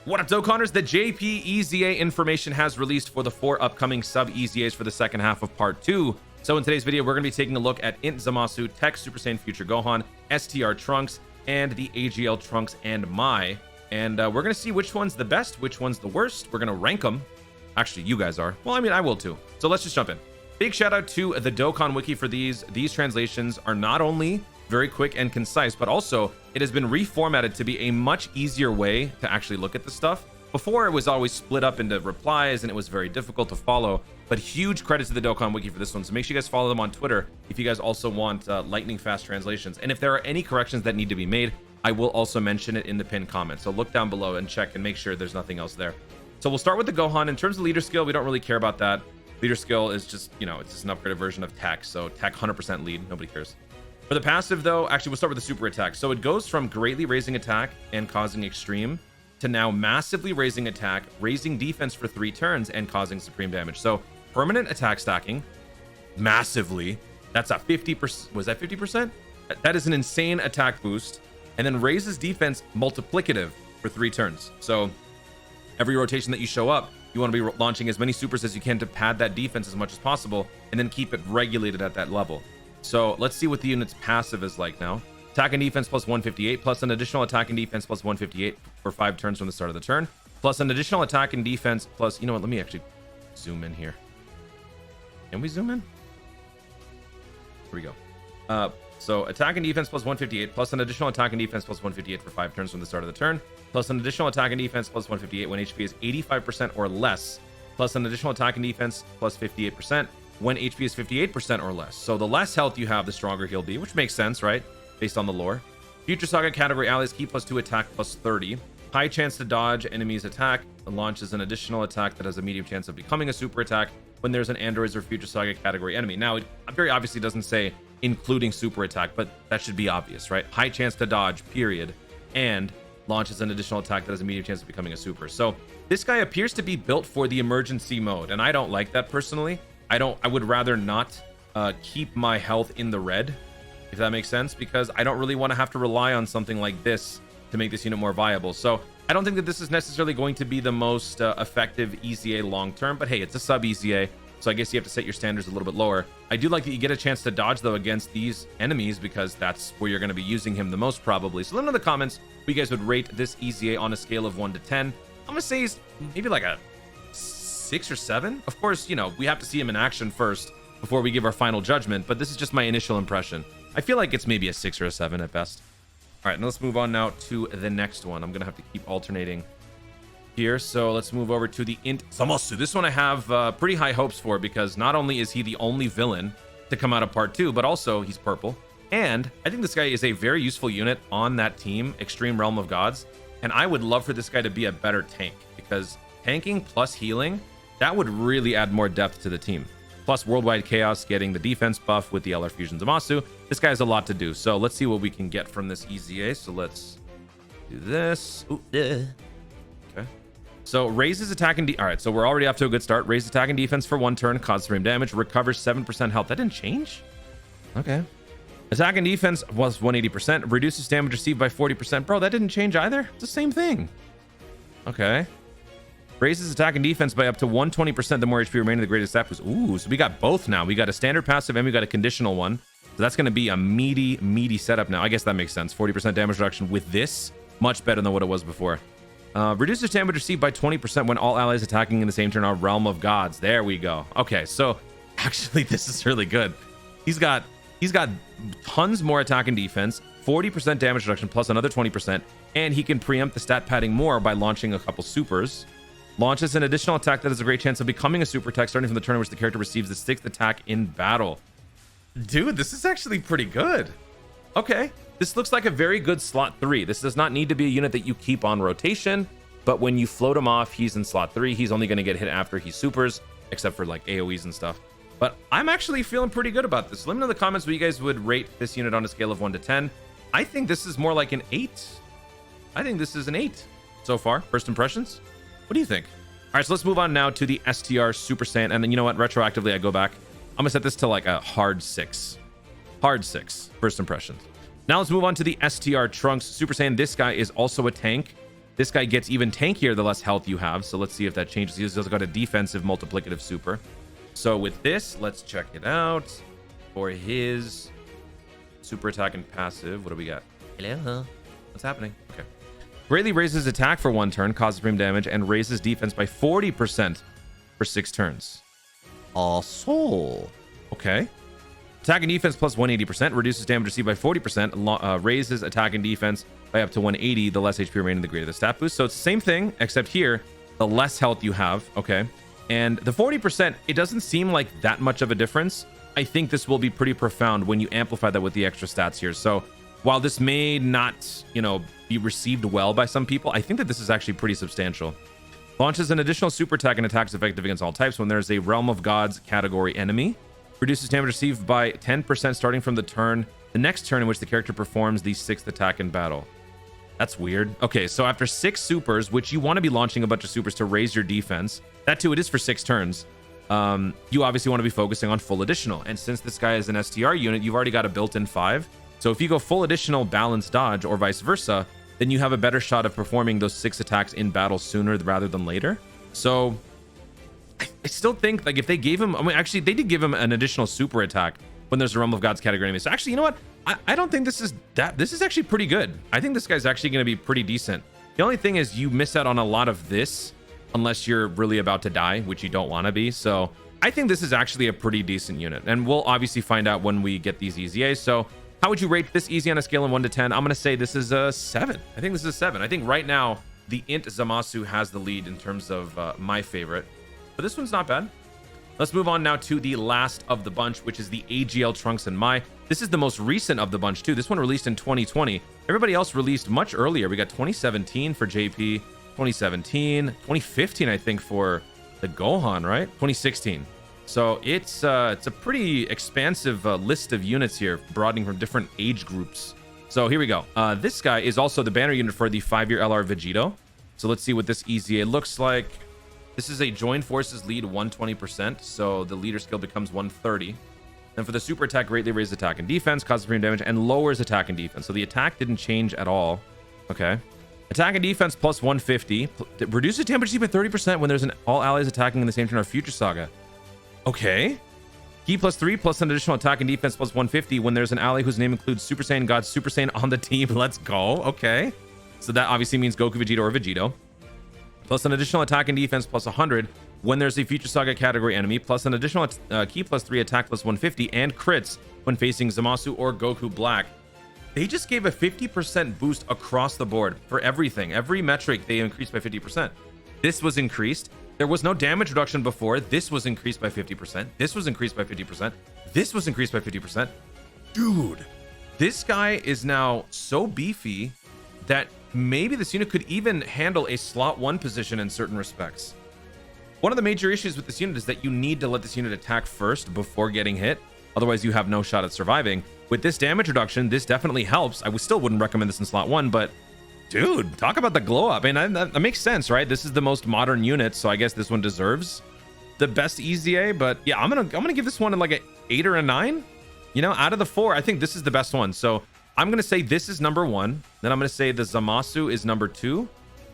What up, Dokkaners? The JP EZA information has released for the 4 upcoming sub EZAs for the second half of part 2. So in today's video, we're going to be taking a look at INT Zamasu, TEQ Super Saiyan Future Gohan, STR Trunks, and the AGL Trunks and Mai. And we're going to see which one's the best, which one's the worst. We're going to rank them. Actually, you guys are. Well, I mean, I will too. So let's just jump in. Big shout out to the Dokkan Wiki for these. These translations are not only very quick and concise, but also it has been reformatted to be a much easier way to actually look at the stuff. Before, it was always split up into replies and it was very difficult to follow, but huge credit to the Dokkan Wiki for this one. So make sure you guys follow them on Twitter if you guys also want lightning fast translations. And if there are any corrections that need to be made, I will also mention it in the pinned comment. So look down below and check and make sure there's nothing else there. So we'll start with the Gohan. In terms of leader skill, we don't really care about that. Leader skill is just, you know, it's just an upgraded version of TEQ. So TEQ 100% lead, nobody cares. For the passive though, actually we'll start with the super attack. So it goes from greatly raising attack and causing extreme to now massively raising attack, raising defense for 3 turns and causing supreme damage. So permanent attack stacking massively. That's a 50%. Was that 50%? That is an insane attack boost. And then raises defense multiplicative for 3 turns. So every rotation that you show up, you want to be launching as many supers as you can to pad that defense as much as possible and then keep it regulated at that level. So let's see what the unit's passive is like now. Attack and defense plus 158, plus an additional attack and defense plus 158 for 5 turns from the start of the turn, plus an additional attack and defense plus, you know what, let me actually zoom in here. Can we zoom in? Here we go. So attack and defense plus 158, plus an additional attack and defense plus 158 for 5 turns from the start of the turn, plus an additional attack and defense plus 158 when HP is 85% or less, plus an additional attack and defense plus 58% when HP is 58% or less. So the less health you have, the stronger he'll be, which makes sense, right? Based on the lore. Future Saga category allies keep +2 attack plus 30. High chance to dodge enemies' attack. And launches an additional attack that has a medium chance of becoming a super attack when there's an Androids or Future Saga category enemy. Now, it very obviously doesn't say including super attack, but that should be obvious, right? High chance to dodge, period. And launches an additional attack that has a medium chance of becoming a super. So this guy appears to be built for the emergency mode, and I don't like that personally. I would rather not keep my health in the red, if that makes sense, because I don't really want to have to rely on something like this to make this unit more viable. So I don't think that this is necessarily going to be the most effective EZA long term, but hey, it's a sub EZA, so I guess you have to set your standards a little bit lower. I do like that you get a chance to dodge though against these enemies because that's where you're going to be using him the most probably. So let me know in the comments what you guys would rate this EZA on a scale of 1 to 10. I'm gonna say he's maybe like a 6 or 7. Of course, you know, we have to see him in action first before we give our final judgment, but this is just my initial impression. I feel like it's maybe a 6 or a 7 at best. All right, now let's move on now to the next one. I'm gonna have to keep alternating here, so let's move over to the INT Zamasu. This one I have pretty high hopes for because not only is he the only villain to come out of part 2, but also he's purple, and I think this guy is a very useful unit on that team, Extreme Realm of Gods, and I would love for this guy to be a better tank because tanking plus healing, that would really add more depth to the team. Plus Worldwide Chaos getting the defense buff with the LR Fusion Zamasu. This guy has a lot to do. So let's see what we can get from this EZA. So let's do this. Ooh, okay. So raises attack and all right, so we're already off to a good start. Raise attack and defense for 1 turn, cause supreme damage, recovers 7% health. That didn't change? Okay. Attack and defense was 180%, reduces damage received by 40%. Bro, that didn't change either. It's the same thing. Okay. Raises attack and defense by up to 120% the more HP remaining, the greatest stat boost. Ooh, so we got both now. We got a standard passive and we got a conditional one. So that's going to be a meaty setup now. I guess that makes sense. 40% damage reduction with this. Much better than what it was before. Reduces damage received by 20% when all allies attacking in the same turn are Realm of Gods. There we go. Okay, so actually this is really good. He's got tons more attack and defense, 40% damage reduction plus another 20%, and he can preempt the stat padding more by launching a couple supers. Launches an additional attack that has a great chance of becoming a super attack starting from the turn in which the character receives the 6th attack in battle. Dude, this is actually pretty good. Okay, this looks like a very good slot 3. This does not need to be a unit that you keep on rotation, but when you float him off, he's in slot 3. He's only going to get hit after he supers, except for like AoEs and stuff. But I'm actually feeling pretty good about this. Let me know in the comments what you guys would rate this unit on a scale of 1 to 10. I think this is more like an 8. I think this is an 8 so far. First impressions? What do you think? All right, so let's move on now to the STR Super Saiyan. And then you know what? Retroactively, I go back. I'm going to set this to like a hard 6. Hard 6. First impressions. Now let's move on to the STR Trunks Super Saiyan. This guy is also a tank. This guy gets even tankier the less health you have. So let's see if that changes. He's also got a defensive multiplicative super. So with this, let's check it out. For his super attack and passive, what do we got? Hello. What's happening? Okay. Greatly raises attack for 1 turn, causes supreme damage, and raises defense by 40% for 6 turns. Also. Okay. Attack and defense plus 180%, reduces damage received by 40%, raises attack and defense by up to 180, the less HP remaining, the greater the stat boost. So it's the same thing, except here, the less health you have, okay? And the 40%, it doesn't seem like that much of a difference. I think this will be pretty profound when you amplify that with the extra stats here. So while this may not, you know, be received well by some people, I think that this is actually pretty substantial. Launches an additional super attack and attacks effective against all types when there's a Realm of Gods category enemy. Reduces damage received by 10% starting from the next turn in which the character performs the 6th attack in battle. That's weird. Okay, so after 6 supers, which you want to be launching a bunch of supers to raise your defense, that too, it is for 6 turns. You obviously want to be focusing on full additional. And since this guy is an STR unit, you've already got a built-in 5. So if you go full additional balanced dodge or vice versa, then you have a better shot of performing those 6 attacks in battle sooner rather than later. So I still think, like, if they gave him, I mean, actually, they did give him an additional super attack when there's a Realm of Gods category enemy. So actually, you know what? I don't think this is actually pretty good. I think this guy's actually going to be pretty decent. The only thing is you miss out on a lot of this unless you're really about to die, which you don't want to be. So I think this is actually a pretty decent unit. And we'll obviously find out when we get these EZAs. So how would you rate this EZ on a scale of 1 to 10? I'm going to say this is a 7. I think this is a 7. I think right now, the INT Zamasu has the lead in terms of my favorite. But this one's not bad. Let's move on now to the last of the bunch, which is the AGL Trunks and Mai. This is the most recent of the bunch too. This one released in 2020. Everybody else released much earlier. We got 2017 for JP, 2017, 2015, I think, for the Gohan, right? 2016. So it's a pretty expansive list of units here, broadening from different age groups. So here we go. This guy is also the banner unit for the 5-year LR Vegito. So let's see what this EZA looks like. This is a joined forces lead 120%, so the leader skill becomes 130. And for the super attack, greatly raises attack and defense, causes supreme damage, and lowers attack and defense. So the attack didn't change at all. Okay. Attack and defense plus 150. Reduces damage received by 30% when there's all allies attacking in the same turn or future saga. Okay. Key plus 3 plus an additional attack and defense plus 150 when there's an ally whose name includes Super Saiyan God Super Saiyan on the team. Let's go. Okay. So that obviously means Goku, Vegeta, or Vegito. Plus an additional attack and defense plus 100 when there's a Future Saga category enemy, plus an additional key plus 3 attack plus 150 and crits when facing Zamasu or Goku Black. They just gave a 50% boost across the board for everything. Every metric they increased by 50%. This was increased. There was no damage reduction before. This was increased by 50%. This was increased by 50%. This was increased by 50%. Dude, this guy is now so beefy that maybe this unit could even handle a slot 1 position in certain respects. One of the major issues with this unit is that you need to let this unit attack first before getting hit. Otherwise, you have no shot at surviving. With this damage reduction, this definitely helps. I still wouldn't recommend this in slot 1, but dude, talk about the glow up. And that makes sense, right? This is the most modern unit, so I guess this one deserves the best EZA. But yeah, I'm gonna give this one like an 8 or a 9. You know, out of the 4, I think this is the best one. So I'm going to say this is number 1. Then I'm going to say the Zamasu is number 2.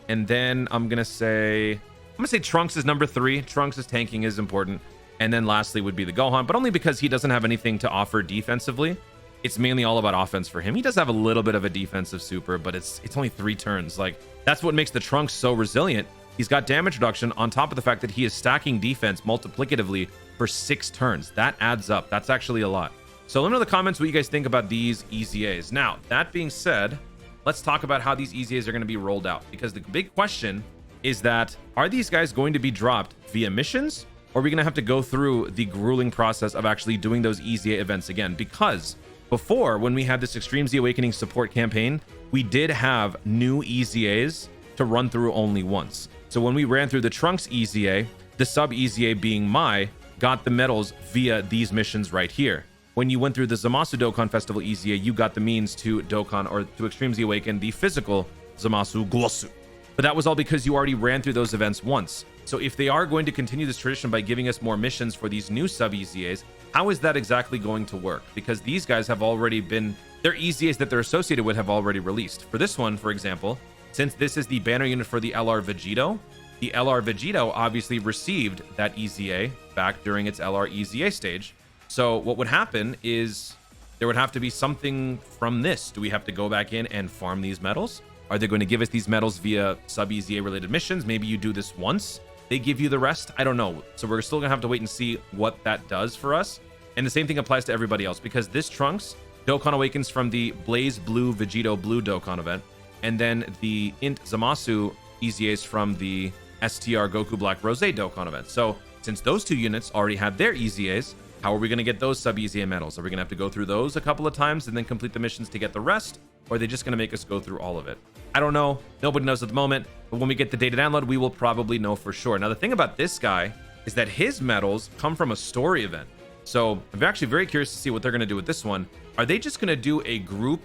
And then I'm going to say Trunks is number 3. Trunks' tanking is important. And then lastly would be the Gohan, but only because he doesn't have anything to offer defensively. It's mainly all about offense for him. He does have a little bit of a defensive super, but it's only 3 turns. Like, that's what makes the Trunks so resilient. He's got damage reduction on top of the fact that he is stacking defense multiplicatively for 6 turns. That adds up. That's actually a lot. So let me know in the comments what you guys think about these EZAs. Now, that being said, let's talk about how these EZAs are going to be rolled out. Because the big question is that, are these guys going to be dropped via missions? Or are we going to have to go through the grueling process of actually doing those EZA events again? Because before, when we had this Extreme Z Awakening support campaign, we did have new EZAs to run through only once. So when we ran through the Trunks EZA, the sub EZA being Mai got the medals via these missions right here. When you went through the Zamasu Dokkan Festival EZA, you got the means to Dokkan or to Extreme Z Awaken the physical Zamasu Gosu. But that was all because you already ran through those events once. So if they are going to continue this tradition by giving us more missions for these new sub EZAs, how is that exactly going to work? Because these guys have already been, their EZAs that they're associated with have already released. For this one, for example, since this is the banner unit for the LR Vegito, the LR Vegito obviously received that EZA back during its LR EZA stage. So what would happen is there would have to be something from this. Do we have to go back in and farm these medals? Are they going to give us these medals via sub EZA related missions? Maybe you do this once, they give you the rest. I don't know. So we're still gonna have to wait and see what that does for us. And the same thing applies to everybody else, because this Trunks Dokkan awakens from the Blaze Blue Vegito Blue Dokkan event, and then the INT Zamasu EZAs from the STR Goku Black Rose Dokkan event. So since those two units already had their EZAs, how are we going to get those sub EZA medals? Are we going to have to go through those a couple of times and then complete the missions to get the rest? Or are they just going to make us go through all of it? I don't know. Nobody knows at the moment. But when we get the data download, we will probably know for sure. Now, the thing about this guy is that his medals come from a story event. So I'm actually very curious to see what they're going to do with this one. Are they just going to do a group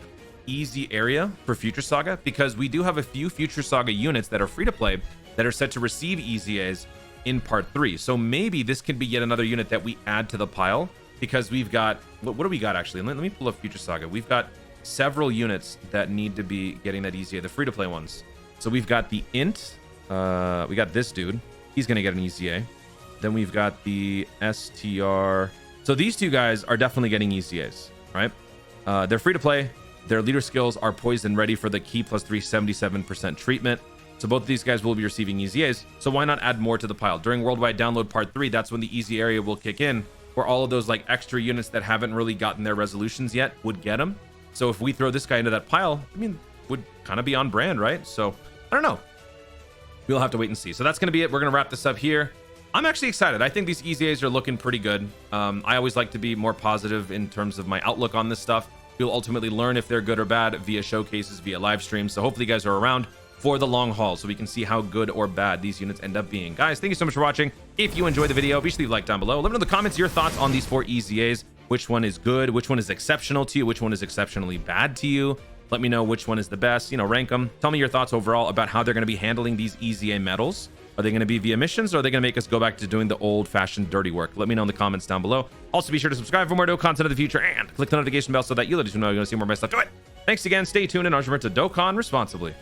easy area for Future Saga? Because we do have a few Future Saga units that are free to play that are set to receive EZAs in part 3. So maybe this could be yet another unit that we add to the pile, because we've got, what do we got actually? Let me pull up Future Saga. We've got several units that need to be getting that EZA, the free-to-play ones. So we've got the INT, we got this dude, he's gonna get an EZA. Then we've got the STR. So these two guys are definitely getting EZAs, right? They're free to play. Their leader skills are poised and ready for the key plus 377% treatment. So both of these guys will be receiving EZAs. So why not add more to the pile? During worldwide download part 3, that's when the easy area will kick in, where all of those like extra units that haven't really gotten their resolutions yet would get them. So if we throw this guy into that pile, I mean, would kind of be on brand, right? So I don't know. We'll have to wait and see. So that's going to be it. We're going to wrap this up here. I'm actually excited. I think these EZAs are looking pretty good. I always like to be more positive in terms of my outlook on this stuff. We'll ultimately learn if they're good or bad via showcases, via live streams. So hopefully you guys are around for the long haul so we can see how good or bad these units end up being. Guys, thank you so much for watching. If you enjoyed the video, be sure to leave a like down below. Let me know in the comments your thoughts on these 4 EZAs. Which one is good? Which one is exceptional to you? Which one is exceptionally bad to you? Let me know which one is the best. You know, rank them. Tell me your thoughts overall about how they're going to be handling these EZA medals. Are they going to be via missions, or are they going to make us go back to doing the old-fashioned dirty work? Let me know in the comments down below. Also, be sure to subscribe for more Dokkan content in the future, and click the notification bell so that you'll let us know you're going to see more of my stuff. Do it! Thanks again. Stay tuned, and remember to Dokkan responsibly.